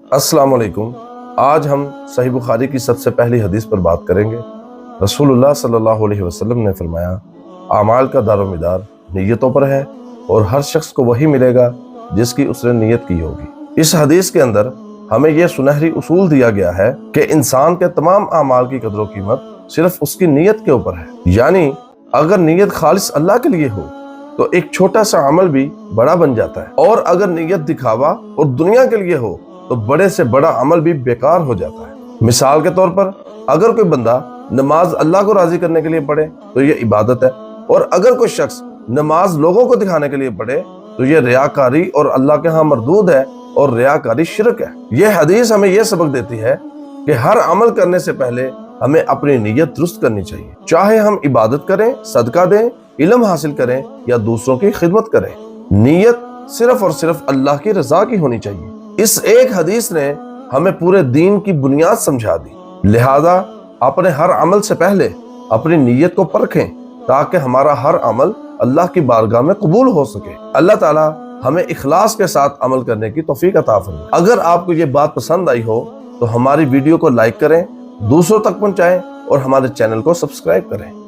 अस्सलाम वालेकुम। आज हम सही बुखारी की सबसे पहली हदीस पर बात करेंगे। रसूलुल्लाह सल्लल्लाहु अलैहि वसल्लम ने फरमाया, आमाल का दारोमदार नीयतों पर है और हर शख्स को वही मिलेगा जिसकी उसने नीयत की होगी। इस हदीस के अंदर हमें यह सुनहरी उसूल दिया गया है कि इंसान के तमाम आमाल की कदर कीमत सिर्फ उसकी नीयत के ऊपर है। यानी अगर नीयत खालिस अल्लाह के लिए हो तो एक छोटा सा अमल भी बड़ा बन जाता है, और अगर नीयत दिखावा और दुनिया के लिए हो तो बड़े से बड़ा अमल भी बेकार हो जाता है। मिसाल के तौर पर अगर कोई बंदा नमाज अल्लाह को राजी करने के लिए पढ़े तो ये इबादत है, और अगर कोई शख्स नमाज लोगों को दिखाने के लिए पढ़े तो ये रियाकारी और अल्लाह के यहाँ मरदूद है, और रियाकारी शिरक है। यह हदीस हमें यह सबक देती है कि हर अमल करने से पहले हमें अपनी नीयत दुरुस्त करनी चाहिए। चाहे हम इबादत करें, सदका दें, इल्म हासिल करें या दूसरों की खिदमत करें, नीयत सिर्फ और सिर्फ अल्लाह की रजा की होनी चाहिए। इस एक हदीस ने हमें पूरे दीन की बुनियाद समझा दी। लिहाजा अपने हर अमल से पहले अपनी नीयत को परखें ताकि हमारा हर अमल अल्लाह की बारगाह में कबूल हो सके। अल्लाह ताला हमें इखलास के साथ अमल करने की तौफीक अता फरमाए। अगर आपको ये बात पसंद आई हो तो हमारी वीडियो को लाइक करें, दूसरों तक पहुंचाएं और हमारे चैनल को सब्सक्राइब करें।